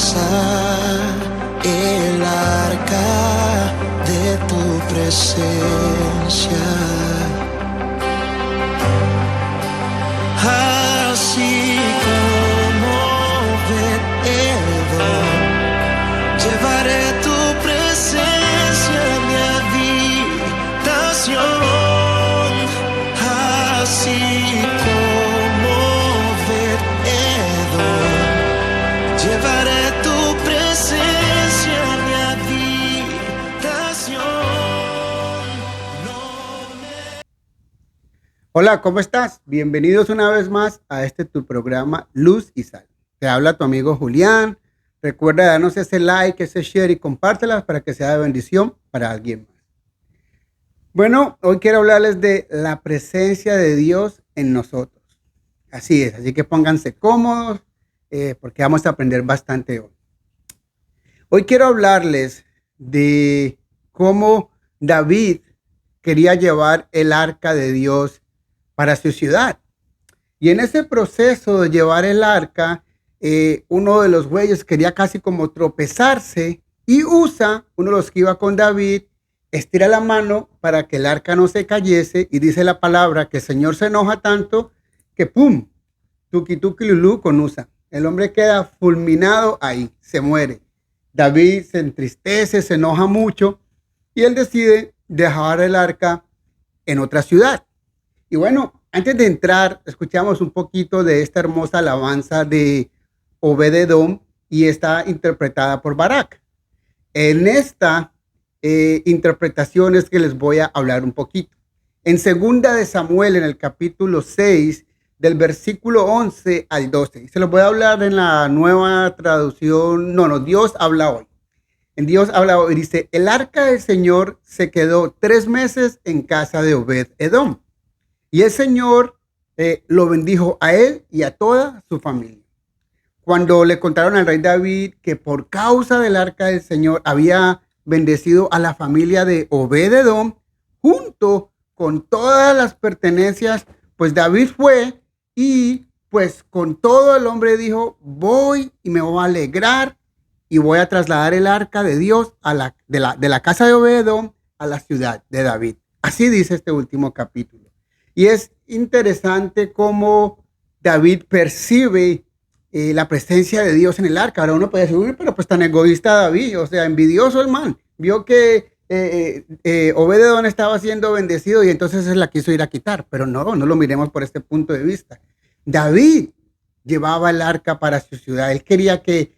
hermosa el arca de tu presencia. Así como Obed-Edom, llevaré tu presencia a mi habitación. Así como Obed-Edom, llevaré tu presencia a mi habitación. Hola, ¿cómo estás? Bienvenidos una vez más a tu programa Luz y Sal. Te habla tu amigo Julián. Recuerda darnos ese like, ese share y compártelas para que sea de bendición para alguien más. Bueno, hoy quiero hablarles de la presencia de Dios en nosotros. Así es, así que pónganse cómodos porque vamos a aprender bastante hoy. Hoy quiero hablarles de cómo David quería llevar el arca de Dios para su ciudad. Y en ese proceso de llevar el arca, uno de los bueyes quería casi como tropezarse y Usa, uno de los que iba con David, estira la mano para que el arca no se cayese y dice la palabra que el Señor se enoja tanto que ¡pum! Tuki tuki lulú con Usa. El hombre queda fulminado ahí, se muere. David se entristece, se enoja mucho y él decide dejar el arca en otra ciudad. Y bueno, antes de entrar, escuchamos un poquito de esta hermosa alabanza de Obed-Edom y está interpretada por Barak. En esta interpretación es que les voy a hablar un poquito. En segunda de Samuel, en el capítulo 6, del versículo 11 al 12. Se los voy a hablar en la nueva traducción. No, Dios habla hoy. En Dios habla hoy. Dice, el arca del Señor se quedó 3 meses en casa de Obed-Edom. Y el Señor lo bendijo a él y a toda su familia. Cuando le contaron al rey David que por causa del arca del Señor había bendecido a la familia de Obed-Edom, junto con todas las pertenencias, pues David fue y pues con todo el hombre dijo, voy y me voy a alegrar y voy a trasladar el arca de Dios de la casa de Obed-Edom a la ciudad de David. Así dice este último capítulo. Y es interesante cómo David percibe la presencia de Dios en el arca. Ahora uno puede decir, pero pues tan egoísta David, o sea, envidioso el man. Vio que Obed-Edom estaba siendo bendecido y entonces él la quiso ir a quitar. Pero no lo miremos por este punto de vista. David llevaba el arca para su ciudad. Él quería que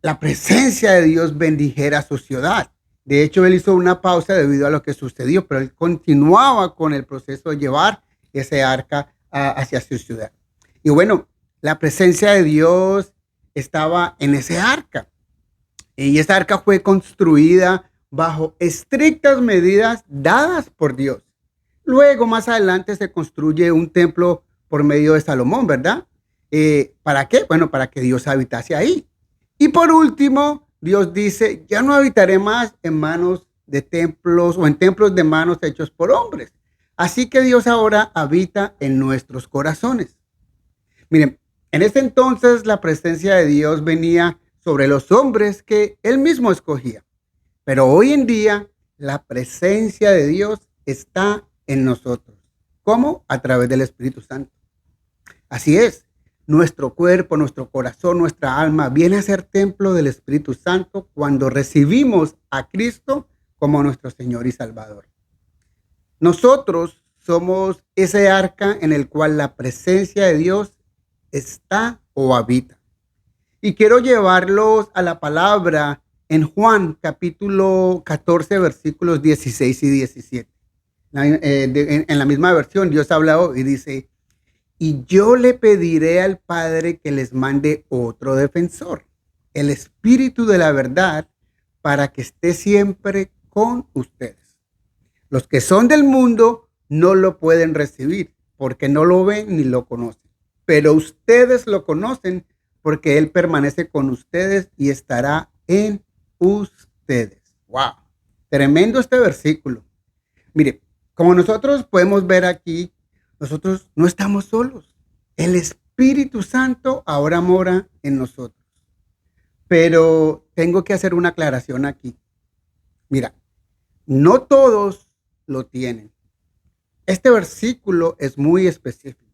la presencia de Dios bendijera su ciudad. De hecho, él hizo una pausa debido a lo que sucedió, pero él continuaba con el proceso de llevar ese arca hacia su ciudad. Y bueno, la presencia de Dios estaba en ese arca. Y esa arca fue construida bajo estrictas medidas dadas por Dios. Luego, más adelante, se construye un templo por medio de Salomón, ¿verdad? ¿Para qué? Bueno, para que Dios habitase ahí. Y por último, Dios dice, ya no habitaré más en manos de templos o en templos de manos hechos por hombres. Así que Dios ahora habita en nuestros corazones. Miren, en ese entonces la presencia de Dios venía sobre los hombres que Él mismo escogía. Pero hoy en día la presencia de Dios está en nosotros. ¿Cómo? A través del Espíritu Santo. Así es. Nuestro cuerpo, nuestro corazón, nuestra alma viene a ser templo del Espíritu Santo cuando recibimos a Cristo como nuestro Señor y Salvador. Nosotros somos ese arca en el cual la presencia de Dios está o habita. Y quiero llevarlos a la palabra en Juan capítulo 14 versículos 16 y 17. En la misma versión Dios habla y dice, y yo le pediré al Padre que les mande otro defensor, el Espíritu de la verdad, para que esté siempre con ustedes. Los que son del mundo no lo pueden recibir porque no lo ven ni lo conocen. Pero ustedes lo conocen porque Él permanece con ustedes y estará en ustedes. ¡Wow! Tremendo este versículo. Mire, como nosotros podemos ver aquí, nosotros no estamos solos. El Espíritu Santo ahora mora en nosotros. Pero tengo que hacer una aclaración aquí. Mira, no todos lo tienen. Este versículo es muy específico.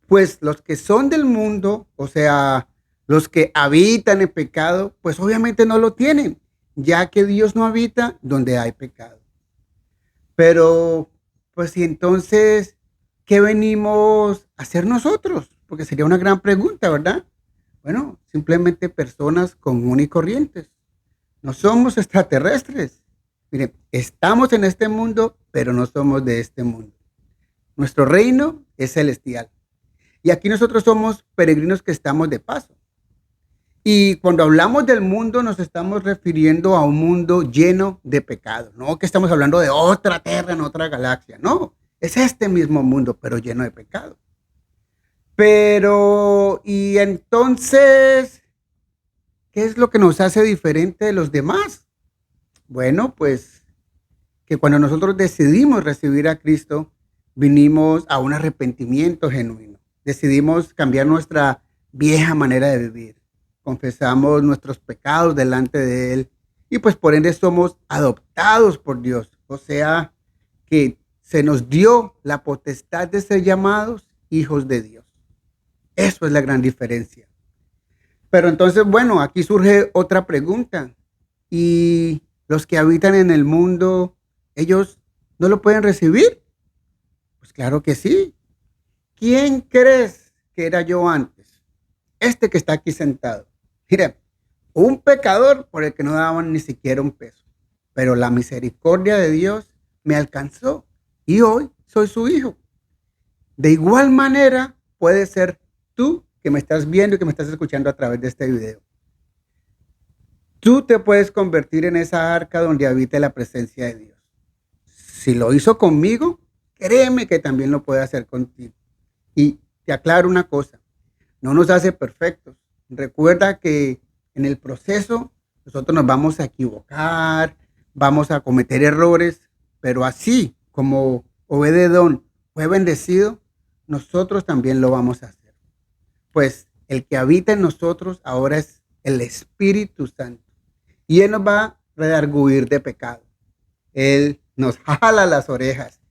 Pues los que son del mundo, o sea, los que habitan en pecado, pues obviamente no lo tienen, ya que Dios no habita donde hay pecado. Pero, pues si entonces, ¿qué venimos a hacer nosotros? Porque sería una gran pregunta, ¿verdad? Bueno, simplemente personas comunes y corrientes. No somos extraterrestres. Miren, estamos en este mundo, pero no somos de este mundo. Nuestro reino es celestial. Y aquí nosotros somos peregrinos que estamos de paso. Y cuando hablamos del mundo nos estamos refiriendo a un mundo lleno de pecado. No que estamos hablando de otra tierra en otra galaxia. No, es este mismo mundo, pero lleno de pecado. Pero, y entonces, ¿qué es lo que nos hace diferente de los demás? Bueno, pues que cuando nosotros decidimos recibir a Cristo, vinimos a un arrepentimiento genuino. Decidimos cambiar nuestra vieja manera de vivir. Confesamos nuestros pecados delante de Él y pues por ende somos adoptados por Dios. O sea, que se nos dio la potestad de ser llamados hijos de Dios. Eso es la gran diferencia. Pero entonces, bueno, aquí surge otra pregunta. ¿Y los que habitan en el mundo, ellos no lo pueden recibir? Pues claro que sí. ¿Quién crees que era yo antes? Este que está aquí sentado. Mira, un pecador por el que no daban ni siquiera un peso. Pero la misericordia de Dios me alcanzó y hoy soy su hijo. De igual manera puede ser tú que me estás viendo y que me estás escuchando a través de este video. Tú te puedes convertir en esa arca donde habite la presencia de Dios. Si lo hizo conmigo, créeme que también lo puede hacer contigo. Y te aclaro una cosa, no nos hace perfectos. Recuerda que en el proceso nosotros nos vamos a equivocar, vamos a cometer errores, pero así como Obed-Edom fue bendecido, nosotros también lo vamos a hacer. Pues el que habita en nosotros ahora es el Espíritu Santo. Y Él nos va a redarguir de pecado. Él nos jala las orejas,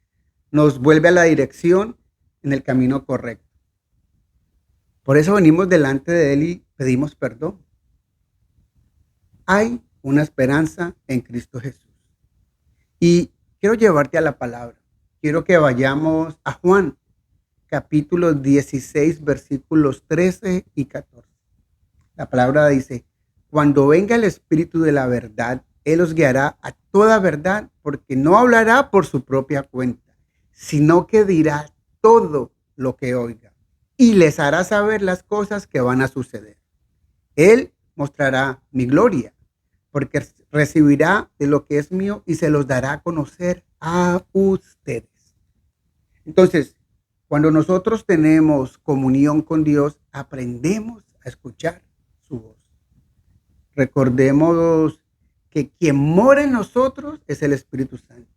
nos vuelve a la dirección en el camino correcto. Por eso venimos delante de Él y pedimos perdón. Hay una esperanza en Cristo Jesús. Y quiero llevarte a la palabra. Quiero que vayamos a Juan, capítulo 16, versículos 13 y 14. La palabra dice, cuando venga el Espíritu de la verdad, Él os guiará a toda verdad, porque no hablará por su propia cuenta, sino que dirá todo lo que oiga y les hará saber las cosas que van a suceder. Él mostrará mi gloria, porque recibirá de lo que es mío y se los dará a conocer a ustedes. Entonces, cuando nosotros tenemos comunión con Dios, aprendemos a escuchar su voz. Recordemos que quien mora en nosotros es el Espíritu Santo.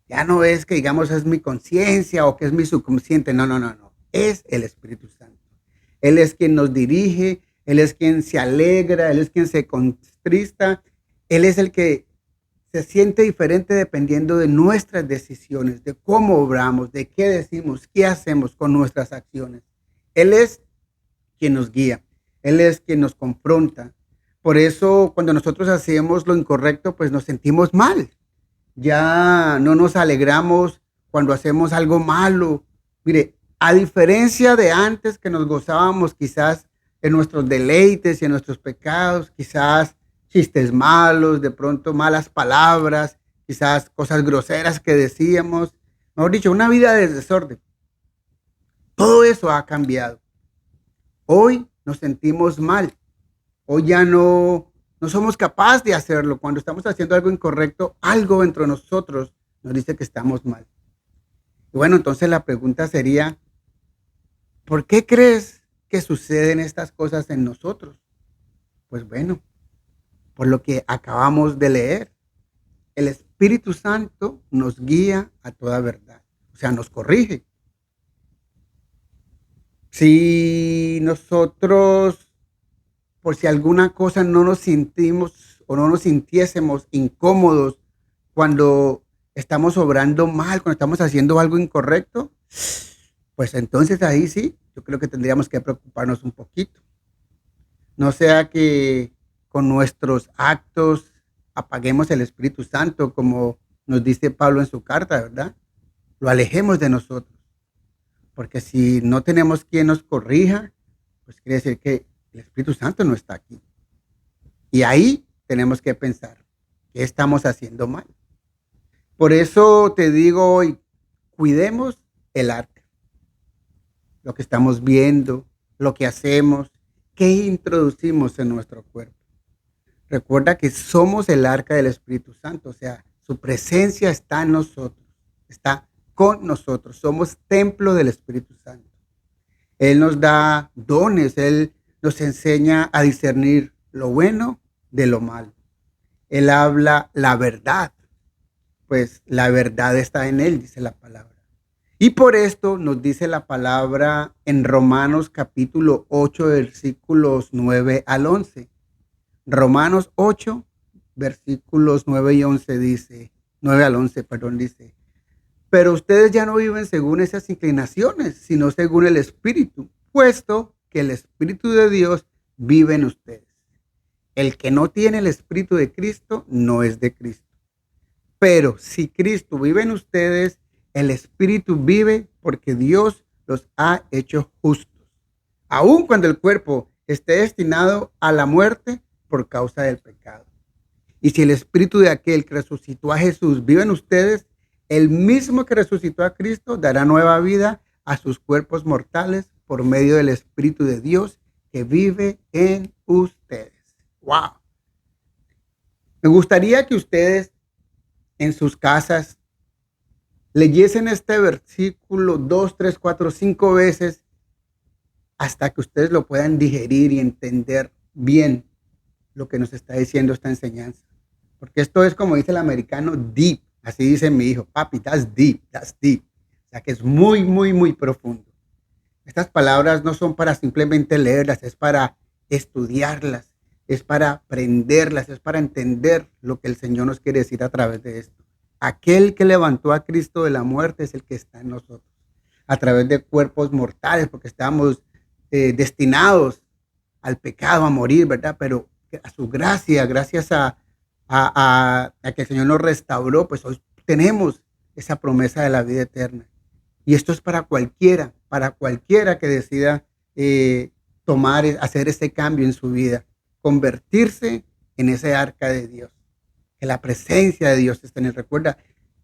Ya no es que digamos es mi conciencia o que es mi subconsciente, no. Es el Espíritu Santo. Él es quien nos dirige, Él es quien se alegra, Él es quien se contrista, Él es el que se siente diferente dependiendo de nuestras decisiones, de cómo obramos, de qué decimos, qué hacemos con nuestras acciones. Él es quien nos guía, Él es quien nos confronta. Por eso cuando nosotros hacemos lo incorrecto, pues nos sentimos mal. Ya no nos alegramos cuando hacemos algo malo. Mire, a diferencia de antes que nos gozábamos quizás en nuestros deleites y en nuestros pecados, quizás chistes malos, de pronto malas palabras, quizás cosas groseras que decíamos, mejor dicho, una vida de desorden. Todo eso ha cambiado. Hoy nos sentimos mal. Hoy ya no somos capaces de hacerlo. Cuando estamos haciendo algo incorrecto, algo dentro de nosotros nos dice que estamos mal. Y bueno, entonces la pregunta sería, ¿por qué crees que suceden estas cosas en nosotros? Pues bueno, por lo que acabamos de leer. El Espíritu Santo nos guía a toda verdad, o sea, nos corrige. Si nosotros, por si alguna cosa no nos sentimos o no nos sintiésemos incómodos cuando estamos obrando mal, cuando estamos haciendo algo incorrecto, pues entonces ahí sí, yo creo que tendríamos que preocuparnos un poquito. No sea que con nuestros actos apaguemos el Espíritu Santo, como nos dice Pablo en su carta, ¿verdad? Lo alejemos de nosotros. Porque si no tenemos quien nos corrija, pues quiere decir que el Espíritu Santo no está aquí. Y ahí tenemos que pensar qué estamos haciendo mal. Por eso te digo hoy, cuidemos el arca, lo que estamos viendo, lo que hacemos, qué introducimos en nuestro cuerpo. Recuerda que somos el arca del Espíritu Santo, o sea, su presencia está en nosotros, está con nosotros, somos templo del Espíritu Santo. Él nos da dones, Él nos enseña a discernir lo bueno de lo malo. Él habla la verdad, pues la verdad está en Él, dice la palabra. Y por esto nos dice la palabra en Romanos capítulo 8, versículos 9 al 11. Romanos 8, versículos 9 y 11 dice, 9 al 11, perdón, dice, pero ustedes ya no viven según esas inclinaciones, sino según el Espíritu, puesto que el Espíritu de Dios vive en ustedes. El que no tiene el Espíritu de Cristo no es de Cristo. Pero si Cristo vive en ustedes, el Espíritu vive porque Dios los ha hecho justos. Aun cuando el cuerpo esté destinado a la muerte por causa del pecado. Y si el Espíritu de aquel que resucitó a Jesús vive en ustedes, el mismo que resucitó a Cristo dará nueva vida a sus cuerpos mortales por medio del Espíritu de Dios que vive en ustedes. ¡Wow! Me gustaría que ustedes en sus casas leyesen este versículo 2, 3, 4, 5 veces hasta que ustedes lo puedan digerir y entender bien lo que nos está diciendo esta enseñanza. Porque esto es, como dice el americano, deep. Así dice mi hijo, papi, that's deep, that's deep. O sea que es muy, muy, muy profundo. Estas palabras no son para simplemente leerlas, es para estudiarlas, es para aprenderlas, es para entender lo que el Señor nos quiere decir a través de esto. Aquel que levantó a Cristo de la muerte es el que está en nosotros, a través de cuerpos mortales, porque estamos destinados al pecado, a morir, ¿verdad? Pero a su gracia, gracias a que el Señor nos restauró, pues hoy tenemos esa promesa de la vida eterna. Y esto es para cualquiera que decida hacer ese cambio en su vida, convertirse en ese arca de Dios, que la presencia de Dios esté en él. Recuerda,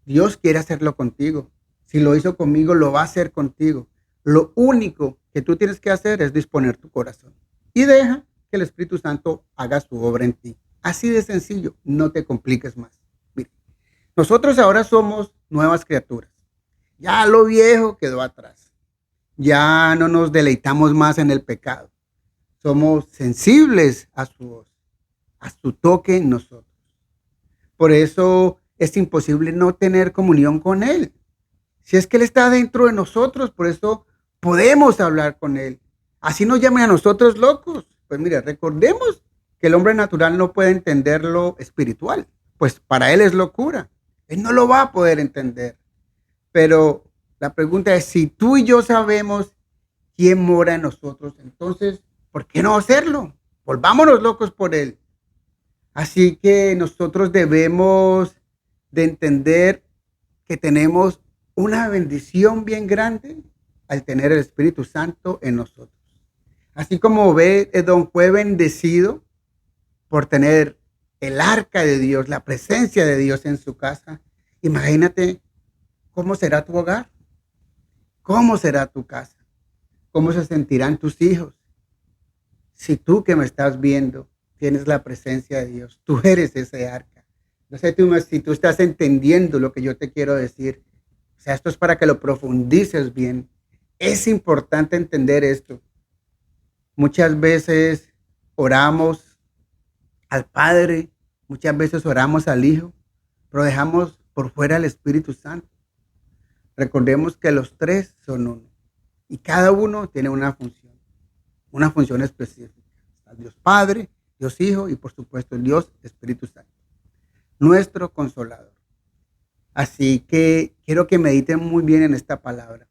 Dios quiere hacerlo contigo. Si lo hizo conmigo, lo va a hacer contigo. Lo único que tú tienes que hacer es disponer tu corazón y deja que el Espíritu Santo haga su obra en ti. Así de sencillo, no te compliques más. Mire, nosotros ahora somos nuevas criaturas. Ya lo viejo quedó atrás. Ya no nos deleitamos más en el pecado. Somos sensibles a su voz, a su toque en nosotros. Por eso es imposible no tener comunión con Él. Si es que Él está dentro de nosotros, por eso podemos hablar con Él. Así nos llaman a nosotros locos. Pues mira, recordemos que el hombre natural no puede entender lo espiritual, pues para él es locura. Él no lo va a poder entender. Pero la pregunta es, si tú y yo sabemos quién mora en nosotros, entonces, ¿por qué no hacerlo? Volvámonos locos por Él. Así que nosotros debemos de entender que tenemos una bendición bien grande al tener el Espíritu Santo en nosotros. Así como Edom fue bendecido por tener el arca de Dios, la presencia de Dios en su casa, imagínate cómo será tu hogar, cómo será tu casa, cómo se sentirán tus hijos. Si tú que me estás viendo tienes la presencia de Dios, tú eres ese arca. No sé si tú estás entendiendo lo que yo te quiero decir. O sea, esto es para que lo profundices bien. Es importante entender esto. Muchas veces oramos al Padre, muchas veces oramos al Hijo, pero dejamos por fuera al Espíritu Santo. Recordemos que los tres son uno y cada uno tiene una función específica. Dios Padre, Dios Hijo y por supuesto el Dios Espíritu Santo, nuestro consolador. Así que quiero que mediten muy bien en esta palabra.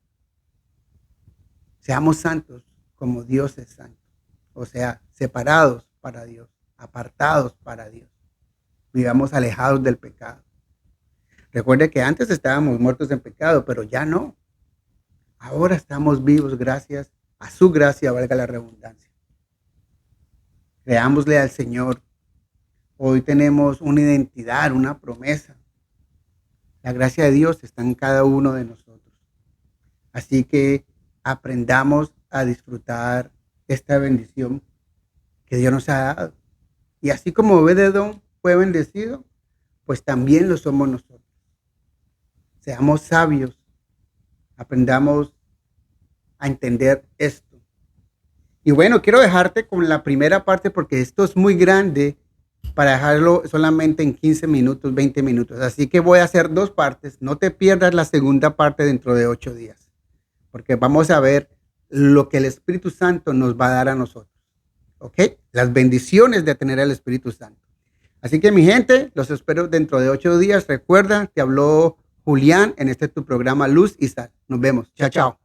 Seamos santos como Dios es santo. O sea, separados para Dios, apartados para Dios. Vivamos alejados del pecado. Recuerde que antes estábamos muertos en pecado, pero ya no. Ahora estamos vivos gracias a su gracia, valga la redundancia. Creámosle al Señor. Hoy tenemos una identidad, una promesa. La gracia de Dios está en cada uno de nosotros. Así que aprendamos a disfrutar esta bendición que Dios nos ha dado. Y así como Obed-Edom fue bendecido, pues también lo somos nosotros. Seamos sabios, aprendamos a entender esto. Y bueno, quiero dejarte con la primera parte porque esto es muy grande para dejarlo solamente en 15 minutos, 20 minutos. Así que voy a hacer dos partes. No te pierdas la segunda parte dentro de 8 días, porque vamos a ver lo que el Espíritu Santo nos va a dar a nosotros. ¿Ok? Las bendiciones de tener el Espíritu Santo. Así que mi gente, los espero dentro de 8 días. Recuerda, te habló Julián en tu programa Luz y Sal. Nos vemos. Chao, chao.